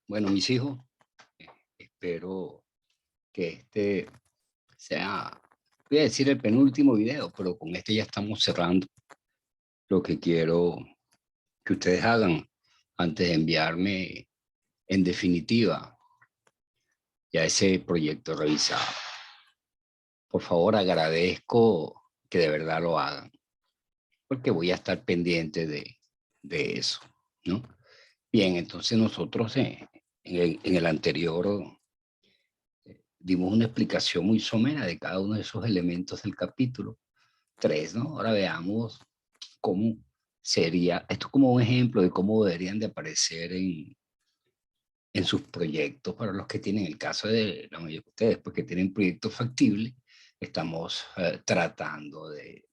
Bueno, mis hijos, espero que este sea, voy a decir el penúltimo video, pero con este ya estamos cerrando lo que quiero que ustedes hagan antes de enviarme en definitiva ya ese proyecto revisado. Por favor, agradezco que de verdad lo hagan, porque voy a estar pendiente de eso, ¿no? Bien, entonces nosotros en el anterior dimos una explicación muy somera de cada uno de esos elementos del capítulo 3, ¿no? Ahora veamos cómo sería, esto como un ejemplo de cómo deberían de aparecer en sus proyectos para los que tienen el caso de la mayoría de ustedes, porque tienen proyectos factibles, estamos tratando de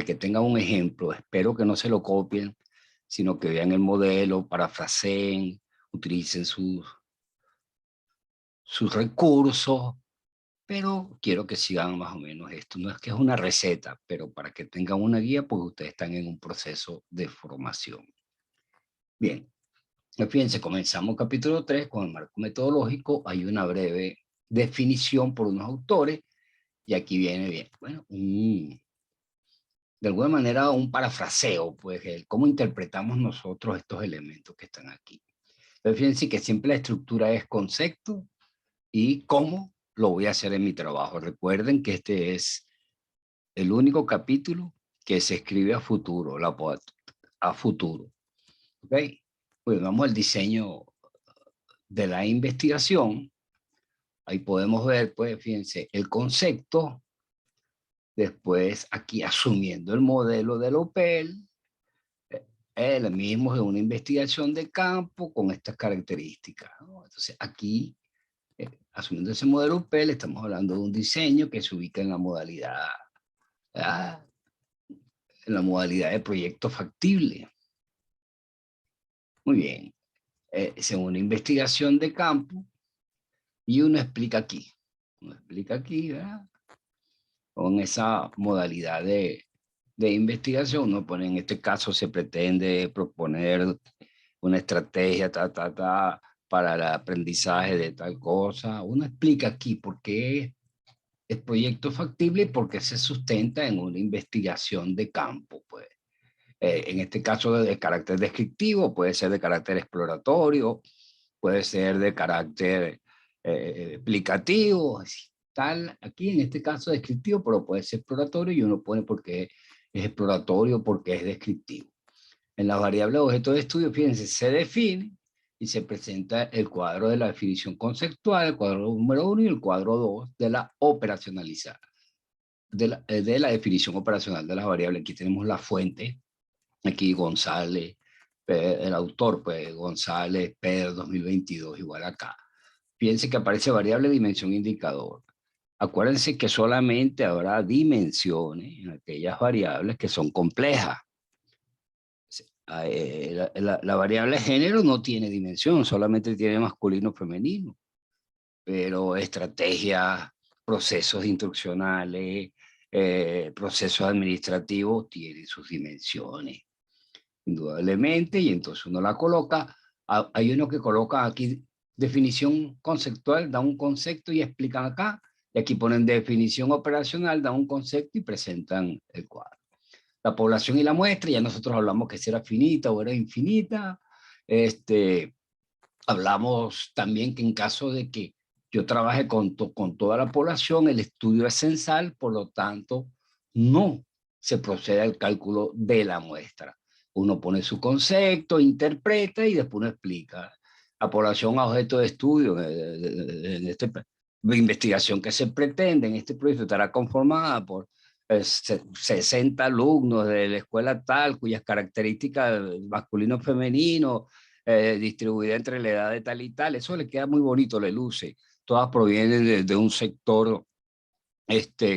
que tengan un ejemplo. Espero que no se lo copien, sino que vean el modelo, parafraseen, utilicen sus recursos, pero quiero que sigan más o menos esto. No es que es una receta, pero para que tengan una guía, pues ustedes están en un proceso de formación. Bien, fíjense, comenzamos capítulo 3 con el marco metodológico. Hay una breve definición por unos autores y aquí viene bien. Bueno, de alguna manera un parafraseo, pues, cómo interpretamos nosotros estos elementos que están aquí. Pero fíjense que siempre la estructura es concepto y cómo lo voy a hacer en mi trabajo. Recuerden que este es el único capítulo que se escribe a futuro, a futuro. ¿Ok? Pues vamos al diseño de la investigación. Ahí podemos ver, pues, fíjense, el concepto. Después, aquí asumiendo el modelo del OPEL, el mismo es una investigación de campo con estas características, ¿no? Entonces, aquí, asumiendo ese modelo OPEL, estamos hablando de un diseño que se ubica ah, en la modalidad de proyecto factible. Muy bien. Es una investigación de campo y uno explica aquí, ¿verdad? Con esa modalidad de investigación, uno pone, en este caso se pretende proponer una estrategia para el aprendizaje de tal cosa. Uno explica aquí por qué es proyecto factible y por qué se sustenta en una investigación de campo, pues. En este caso de carácter descriptivo, puede ser de carácter exploratorio, puede ser de carácter explicativo, tal, aquí en este caso descriptivo, pero puede ser exploratorio y uno pone por qué es exploratorio, porque es descriptivo. En las variables objeto de estudio, fíjense, se define y se presenta el cuadro de la definición conceptual, el cuadro número 1 y el cuadro 2 de la operacionalizada, de la definición operacional de las variables. Aquí tenemos la fuente, aquí González, el autor, pues González, Pedro 2022, igual acá. Fíjense que aparece variable, dimensión, indicador. Acuérdense que solamente habrá dimensiones en aquellas variables que son complejas. La variable género no tiene dimensión, solamente tiene masculino, femenino, pero estrategias, procesos instruccionales, procesos administrativos tienen sus dimensiones, indudablemente, y entonces uno la coloca. Hay uno que coloca aquí definición conceptual, da un concepto y explican acá, y aquí ponen definición operacional, da un concepto y presentan el cuadro. La población y la muestra, ya nosotros hablamos que si era finita o era infinita. Hablamos también que en caso de que yo trabaje con toda la población, el estudio es censal, por lo tanto, no se procede al cálculo de la muestra. Uno pone su concepto, interpreta y después uno explica. La población a objeto de estudio, en esta investigación que se pretende en este proyecto, estará conformada por 60 alumnos de la escuela tal, cuyas características masculino-femenino, distribuida entre la edad de tal y tal. Eso le queda muy bonito, le luce. Todas provienen de un sector,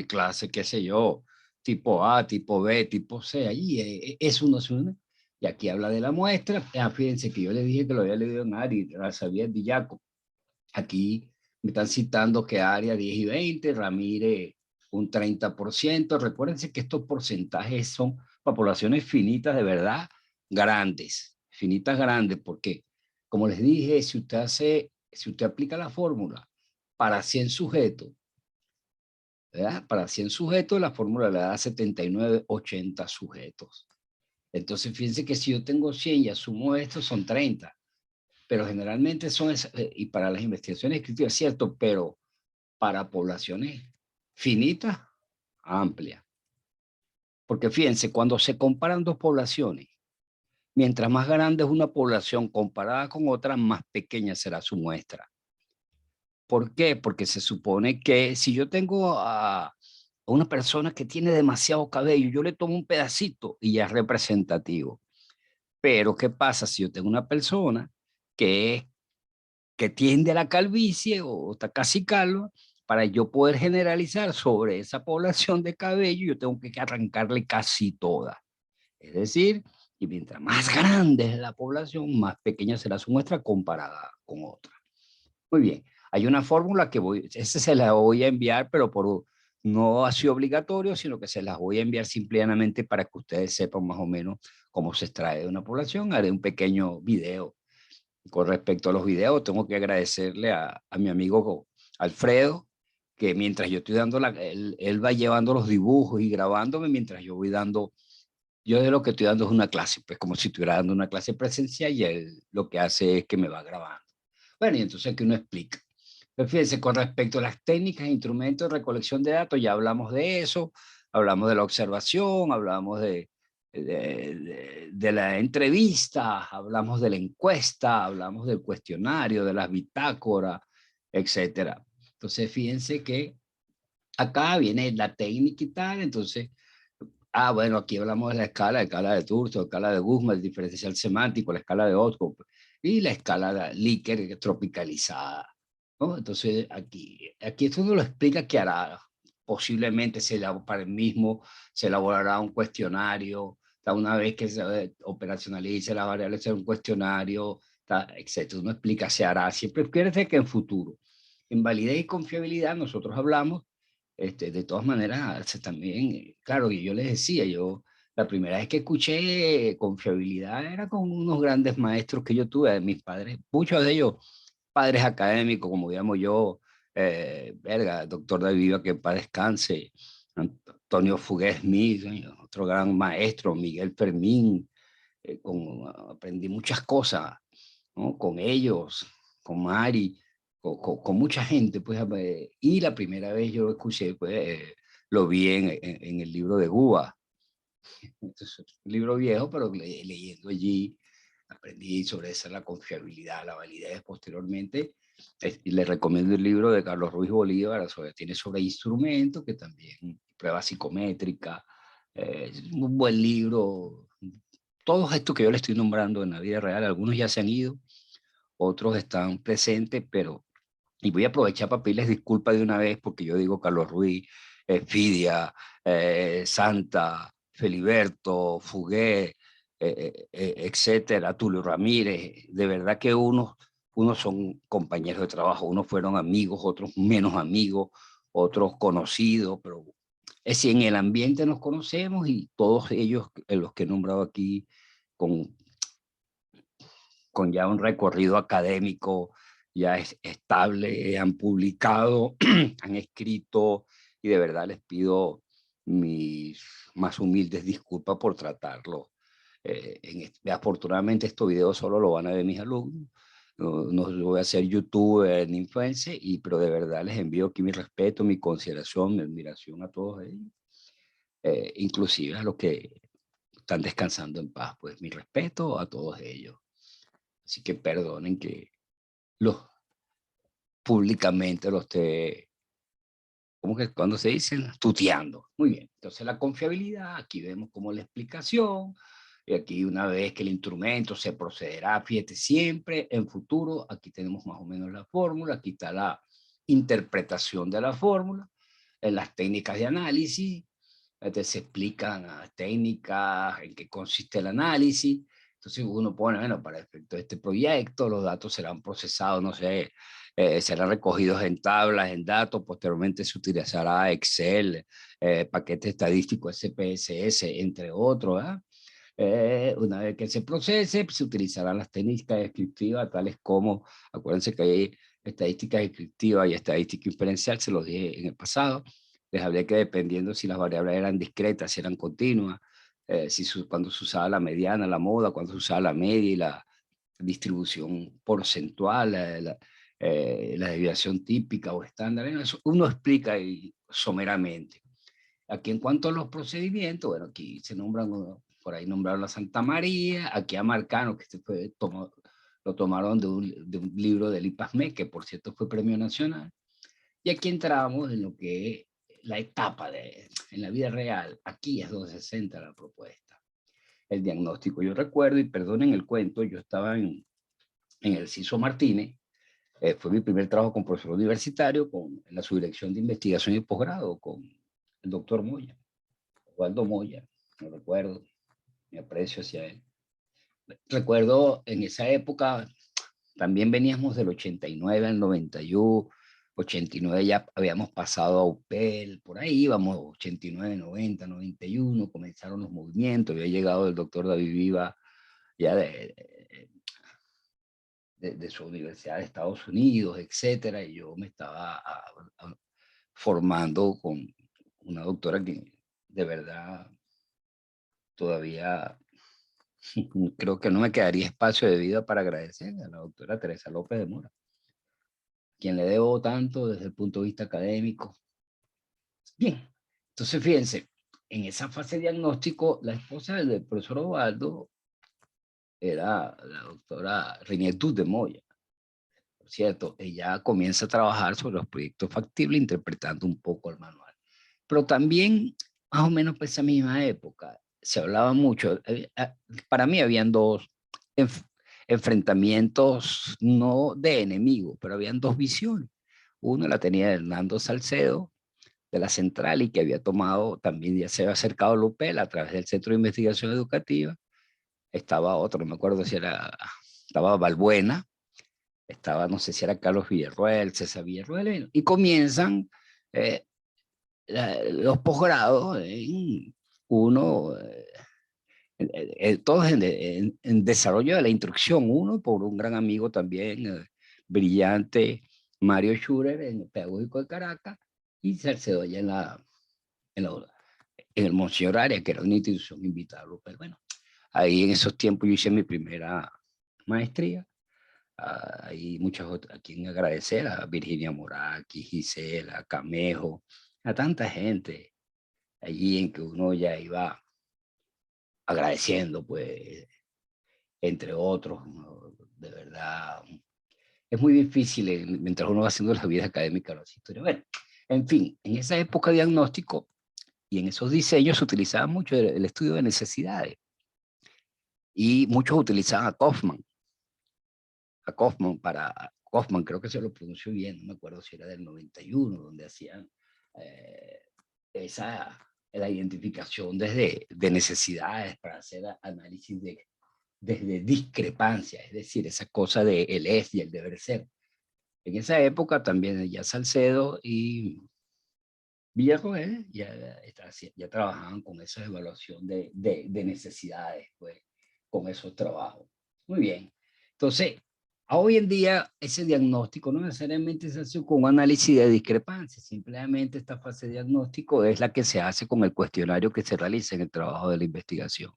clase, qué sé yo, tipo A, tipo B, tipo C. Allí eso no se une. Y aquí habla de la muestra. Fíjense que yo le dije que lo había leído en Ari, Xavier Villaco. Aquí me están citando que Aria 10 y 20, Ramírez un 30%. Recuérdense que estos porcentajes son para poblaciones finitas de verdad, grandes, finitas grandes, porque como les dije, si usted aplica la fórmula para 100 sujetos, ¿verdad? Para 100 sujetos, la fórmula le da 79, 80 sujetos. Entonces, fíjense que si yo tengo 100 y asumo esto, son 30. Pero generalmente son, y para las investigaciones escritas, cierto, pero para poblaciones finitas, amplias. Porque fíjense, cuando se comparan dos poblaciones, mientras más grande es una población comparada con otra, más pequeña será su muestra. ¿Por qué? Porque se supone que si yo tengo a una persona que tiene demasiado cabello, yo le tomo un pedacito y ya es representativo. Pero ¿qué pasa si yo tengo una persona que, que tiende a la calvicie o está casi calva? Para yo poder generalizar sobre esa población de cabello, yo tengo que arrancarle casi toda. Es decir, y mientras más grande es la población, más pequeña será su muestra comparada con otra. Muy bien, hay una fórmula que esa se la voy a enviar, pero no ha sido obligatorio, sino que se las voy a enviar simplemente para que ustedes sepan más o menos cómo se extrae de una población. Haré un pequeño video. Con respecto a los videos, tengo que agradecerle a mi amigo Alfredo, que mientras yo estoy dando él va llevando los dibujos y grabándome mientras yo voy dando. Yo de lo que estoy dando es una clase, pues como si estuviera dando una clase presencial y él lo que hace es que me va grabando. Bueno, y entonces aquí uno explica. Pero fíjense, con respecto a las técnicas e instrumentos de recolección de datos, ya hablamos de eso, hablamos de la observación, hablamos de la entrevista, hablamos de la encuesta, hablamos del cuestionario, de las bitácoras, etcétera. Entonces, fíjense que acá viene la técnica y tal, entonces bueno, aquí hablamos de la escala de Thurstone, la escala de Guzmán, el diferencial semántico, la escala de Outcome y la escala de Likert tropicalizada, ¿no? Entonces, aquí esto nos lo explica que hará. Posiblemente para el mismo se elaborará un cuestionario, una vez que se operacionalice la variable, será un cuestionario, etc. Uno explica, se hará. Siempre fíjense que en futuro, en validez y confiabilidad, nosotros hablamos de todas maneras, también, claro, y yo les decía, la primera vez que escuché confiabilidad era con unos grandes maestros que yo tuve, de mis padres, muchos de ellos padres académicos, como digamos yo, doctor David Viva, que en paz descanse, Antonio Fugués Smith, otro gran maestro, Miguel Fermín, aprendí muchas cosas, ¿no? Con ellos, con Mari, con mucha gente, pues, y la primera vez yo escuché, pues, lo vi en el libro de Guba. Entonces, un libro viejo, pero leyendo allí aprendí sobre esa, la confiabilidad, la validez posteriormente. Y le recomiendo el libro de Carlos Ruiz Bolívar, tiene sobre instrumentos, que también prueba psicométrica, es un buen libro. Todos estos que yo le estoy nombrando en la vida real, algunos ya se han ido, otros están presentes, pero, y voy a aprovechar para pedirles disculpas de una vez, porque yo digo Carlos Ruiz, Fidia, Santa, Feliberto, Fugué, etcétera, Tulio Ramírez, de verdad que unos son compañeros de trabajo, unos fueron amigos, otros menos amigos, otros conocidos, pero es decir, en el ambiente nos conocemos y todos ellos, los que he nombrado aquí, con ya un recorrido académico ya estable, han publicado, han escrito, y de verdad les pido mis más humildes disculpas por tratarlo. Afortunadamente estos videos solo lo van a ver mis alumnos, no voy a hacer YouTube ni influencer, pero de verdad les envío aquí mi respeto, mi consideración, mi admiración a todos ellos, inclusive a los que están descansando en paz, pues mi respeto a todos ellos. Así que perdonen que los públicamente los esté, ¿cómo que cuando se dicen? Tuteando. Muy bien. Entonces la confiabilidad, aquí vemos como la explicación, y aquí una vez que el instrumento se procederá, fíjate, siempre en futuro, aquí tenemos más o menos la fórmula, aquí está la interpretación de la fórmula, en las técnicas de análisis, se explican las técnicas, en qué consiste el análisis. Entonces uno pone, bueno, para efecto de este proyecto, los datos serán procesados, no sé, serán recogidos en tablas, en datos, posteriormente se utilizará Excel, paquete estadístico SPSS, entre otros, Una vez que se procese, se utilizarán las técnicas descriptivas, tales como, acuérdense que hay estadística descriptiva y estadística inferencial, se los dije en el pasado. Les hablé que dependiendo si las variables eran discretas, si eran continuas, cuando se usaba la mediana, la moda, cuando se usaba la media y la distribución porcentual, la desviación típica o estándar. Eso uno explica someramente. Aquí en cuanto a los procedimientos, bueno, aquí se nombran, por ahí nombraron a Santa María, aquí a Marcano, que lo tomaron de un libro de Lipasme, que por cierto fue premio nacional. Y aquí entramos en lo que es la etapa en la vida real. Aquí es donde se centra la propuesta. El diagnóstico. Yo recuerdo, y perdonen el cuento, yo estaba en el CISO Martínez, fue mi primer trabajo como profesor universitario, en la subdirección de investigación y posgrado, con el doctor Moya, Osvaldo Moya, no recuerdo, me aprecio hacia él. Recuerdo en esa época, también veníamos del 89 al 91, 89 ya habíamos pasado a UPEL, por ahí íbamos, 89, 90, 91, comenzaron los movimientos, había llegado el doctor David Viva ya de su universidad de Estados Unidos, etcétera, y yo me estaba formando con una doctora que de verdad todavía creo que no me quedaría espacio de vida para agradecer a la doctora Teresa López de Mora, quien le debo tanto desde el punto de vista académico. Bien, entonces fíjense, en esa fase de diagnóstico, la esposa del profesor Osvaldo era la doctora Renietud de Moya. Por cierto, ella comienza a trabajar sobre los proyectos factibles, interpretando un poco el manual. Pero también, más o menos por esa misma época, se hablaba mucho, para mí habían dos enfrentamientos, no de enemigos, pero habían dos visiones. Uno la tenía Hernando Salcedo, de la Central, y que había tomado, también ya se había acercado a Lupel a través del Centro de Investigación Educativa. Estaba otro, no me acuerdo si estaba Balbuena, estaba, no sé si era Carlos Villarroel, César Villarroel, y comienzan los posgrados en uno, todos en desarrollo de la instrucción, uno por un gran amigo también, brillante, Mario Schurer, en el Pedagógico de Caracas, y Salcedo allá en el Monseñor Arias, que era una institución invitada. Pero bueno, ahí en esos tiempos yo hice mi primera maestría. Hay muchas otras a quien agradecer, a Virginia Moraki, Gisela, Camejo, a tanta gente allí en que uno ya iba agradeciendo, pues, entre otros, ¿no? De verdad, es muy difícil mientras uno va haciendo la vida académica, las historias. Bueno, en fin, en esa época de diagnóstico y en esos diseños se utilizaba mucho el estudio de necesidades, y muchos utilizaban Kaufman, creo que se lo pronunció bien, no me acuerdo si era del 91, donde hacían eh, la identificación de necesidades para hacer análisis desde discrepancia, es decir, esa cosa de el es y el deber ser. En esa época también ya Salcedo y Villarroel ya trabajaban con esa evaluación de necesidades, pues, con esos trabajos. Muy bien. Entonces, hoy en día ese diagnóstico no necesariamente se hace con un análisis de discrepancia, simplemente esta fase de diagnóstico es la que se hace con el cuestionario que se realiza en el trabajo de la investigación.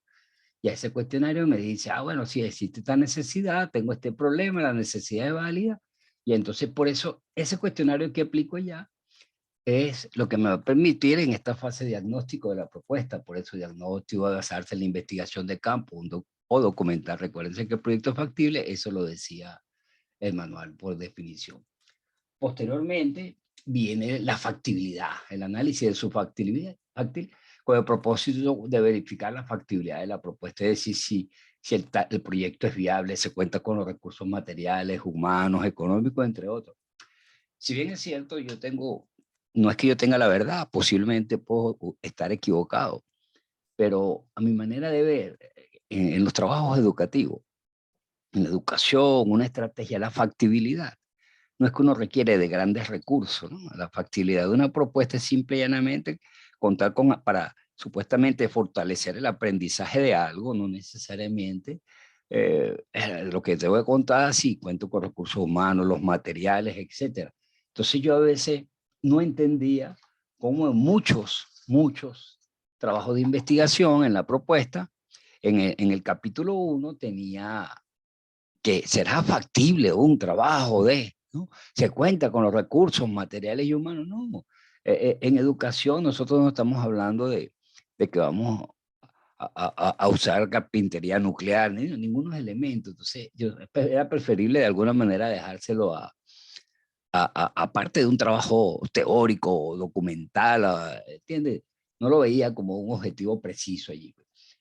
Y a ese cuestionario me dice, bueno, si existe esta necesidad, tengo este problema, la necesidad es válida, y entonces por eso ese cuestionario que aplico ya es lo que me va a permitir en esta fase de diagnóstico de la propuesta. Por eso diagnóstico va a basarse en la investigación de campo o documentar. Recuérdense que el proyecto es factible, eso lo decía el manual por definición. Posteriormente viene la factibilidad, el análisis de su factibilidad, con el propósito de verificar la factibilidad de la propuesta, es decir, si el proyecto es viable, se cuenta con los recursos materiales, humanos, económicos, entre otros. Si bien es cierto, no es que yo tenga la verdad, posiblemente puedo estar equivocado, pero a mi manera de ver, en los trabajos educativos, en la educación, una estrategia, la factibilidad, no es que uno requiere de grandes recursos, ¿no? La factibilidad de una propuesta es simple y llanamente contar para supuestamente fortalecer el aprendizaje de algo, no necesariamente. Lo que te voy a contar, sí, cuento con recursos humanos, los materiales, etcétera. Entonces yo a veces no entendía cómo en muchos trabajos de investigación en la propuesta, en el capítulo 1 tenía que será factible un trabajo de, ¿no? Se cuenta con los recursos materiales y humanos, no. En educación nosotros no estamos hablando de que vamos a usar carpintería nuclear, ni ningunos elementos. Entonces, era preferible de alguna manera dejárselo a parte de un trabajo teórico o documental, ¿entiendes? No lo veía como un objetivo preciso allí.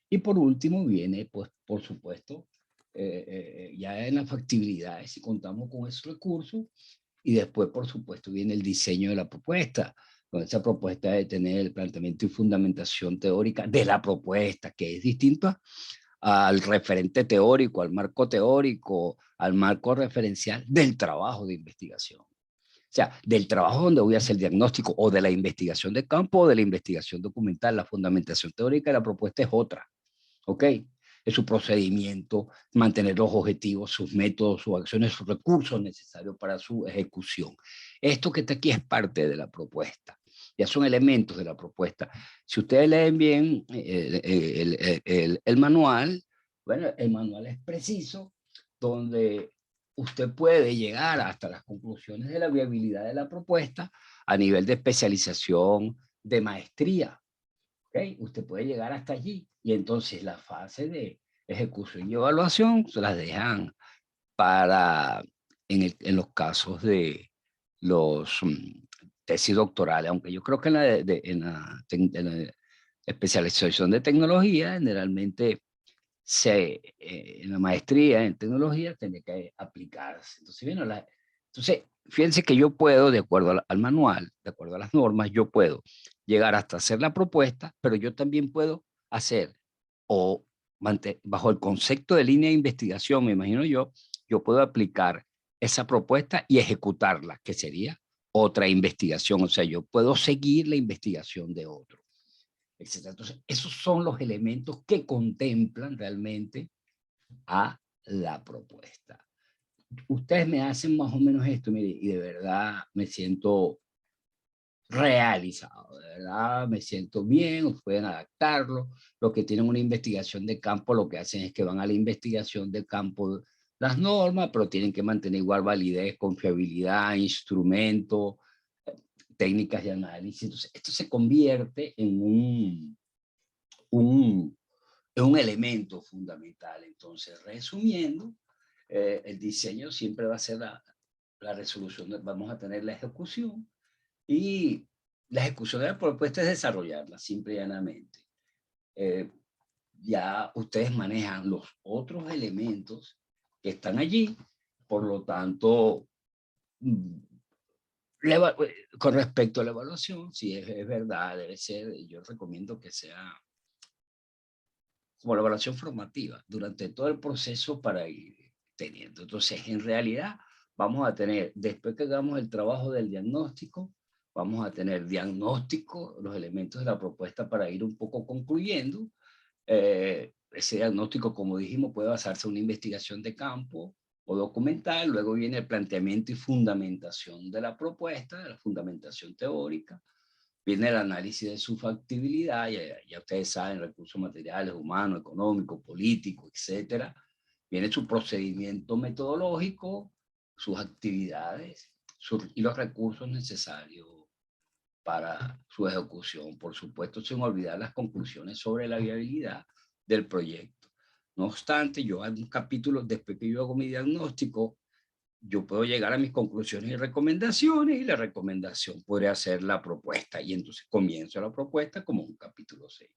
Y por último viene, pues, por supuesto, ya en la factibilidad, si contamos con esos recursos, y después, por supuesto, viene el diseño de la propuesta, con esa propuesta de tener el planteamiento y fundamentación teórica de la propuesta, que es distinta al referente teórico, al marco teórico, al marco referencial del trabajo de investigación. O sea, del trabajo donde voy a hacer el diagnóstico o de la investigación de campo o de la investigación documental, la fundamentación teórica de la propuesta es otra, ¿ok? Es su procedimiento, mantener los objetivos, sus métodos, sus acciones, sus recursos necesarios para su ejecución. Esto que está aquí es parte de la propuesta, ya son elementos de la propuesta. Si ustedes leen bien el manual, bueno, el manual es preciso, donde usted puede llegar hasta las conclusiones de la viabilidad de la propuesta a nivel de especialización, de maestría. ¿Okay? Usted puede llegar hasta allí y entonces la fase de ejecución y evaluación se las dejan para, en los casos de los tesis doctorales, aunque yo creo que en la especialización de tecnología generalmente en la maestría en tecnología tiene que aplicarse. Entonces, fíjense que yo puedo, de acuerdo al manual, de acuerdo a las normas, yo puedo llegar hasta hacer la propuesta, pero yo también puedo hacer, o bajo el concepto de línea de investigación, me imagino yo puedo aplicar esa propuesta y ejecutarla, que sería otra investigación. O sea, yo puedo seguir la investigación de otro, etcétera. Entonces, esos son los elementos que contemplan realmente a la propuesta. Ustedes me hacen más o menos esto, mire, y de verdad me siento realizado, de verdad me siento bien, pueden adaptarlo. Los que tienen una investigación de campo, lo que hacen es que van a la investigación de campo, las normas, pero tienen que mantener igual validez, confiabilidad, instrumento, técnicas de análisis. Entonces, esto se convierte en un, un elemento fundamental. Entonces, resumiendo, el diseño siempre va a ser la resolución, vamos a tener la ejecución, y la ejecución de la propuesta es desarrollarla, simple y llanamente. Ya ustedes manejan los otros elementos que están allí, por lo tanto, con respecto a la evaluación, si es verdad, debe ser, yo recomiendo que sea como la evaluación formativa durante todo el proceso para ir teniendo. Entonces, en realidad, vamos a tener, después que hagamos el trabajo del diagnóstico, vamos a tener diagnóstico, los elementos de la propuesta para ir un poco concluyendo. Ese diagnóstico, como dijimos, puede basarse en una investigación de campo o documental. Luego viene el planteamiento y fundamentación de la propuesta, de la fundamentación teórica. Viene el análisis de su factibilidad, ya ustedes saben, recursos materiales, humanos, económicos, políticos, etcétera. Viene su procedimiento metodológico, sus actividades y los recursos necesarios para su ejecución. Por supuesto, sin olvidar las conclusiones sobre la viabilidad del proyecto. No obstante, yo hago un capítulo, después que yo hago mi diagnóstico, yo puedo llegar a mis conclusiones y recomendaciones, y la recomendación podría ser la propuesta, y entonces comienzo la propuesta como un capítulo 6.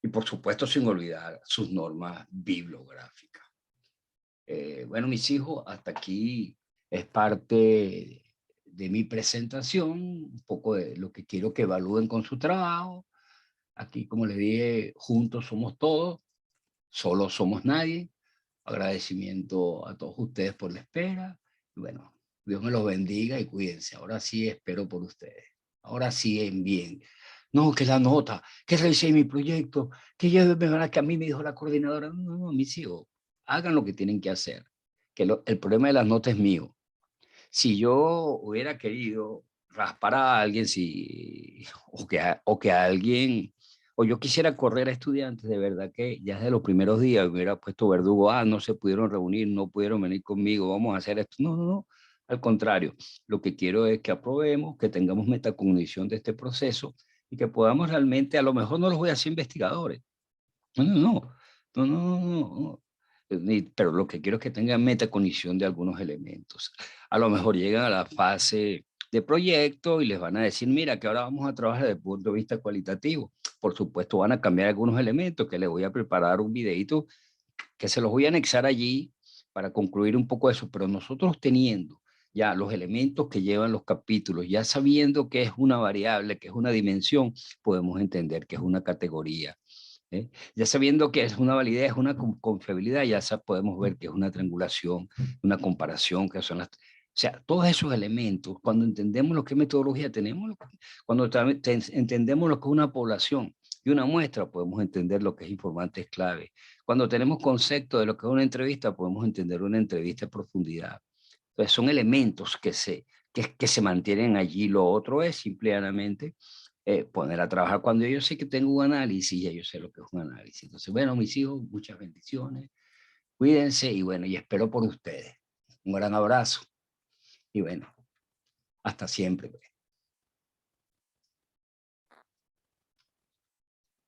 Y por supuesto sin olvidar sus normas bibliográficas. Bueno, mis hijos, hasta aquí es parte de mi presentación, un poco de lo que quiero que evalúen con su trabajo. Aquí, como les dije, juntos somos todos, solo somos nadie. Agradecimiento a todos ustedes por la espera. Y bueno, Dios me los bendiga y cuídense. Ahora sí espero por ustedes. Ahora sí en bien. No, que la nota, que revisé mi proyecto, que ya me van a que a mí me dijo la coordinadora. No, no, mis hijos, hagan lo que tienen que hacer. Que el problema de las notas es mío. Si yo hubiera querido raspar a alguien, o que alguien, o yo quisiera correr a estudiantes, de verdad que ya desde los primeros días hubiera puesto verdugo, no se pudieron reunir, no pudieron venir conmigo, vamos a hacer esto. No, no, no. Al contrario, lo que quiero es que aprobemos, que tengamos metacognición de este proceso y que podamos realmente, a lo mejor no los voy a hacer investigadores. No, no, no. No, no, no, no, no. Pero lo que quiero es que tengan metacognición de algunos elementos. A lo mejor llegan a la fase de proyecto y les van a decir, mira, que ahora vamos a trabajar desde el punto de vista cualitativo. Por supuesto, van a cambiar algunos elementos, que les voy a preparar un videito que se los voy a anexar allí para concluir un poco eso, pero nosotros teniendo ya los elementos que llevan los capítulos, ya sabiendo que es una variable, que es una dimensión, podemos entender que es una categoría. Ya sabiendo que es una validez, una confiabilidad, ya podemos ver que es una triangulación, una comparación, que son las... O sea, todos esos elementos, cuando entendemos lo que es metodología, cuando entendemos lo que es una población y una muestra, podemos entender lo que es informantes clave. Cuando tenemos concepto de lo que es una entrevista, podemos entender una entrevista a profundidad. Entonces, son elementos que se mantienen allí. Lo otro es simplemente poner a trabajar. Cuando yo sé que tengo un análisis, ya yo sé lo que es un análisis. Entonces, bueno, mis hijos, muchas bendiciones. Cuídense y bueno, y espero por ustedes. Un gran abrazo y bueno, hasta siempre.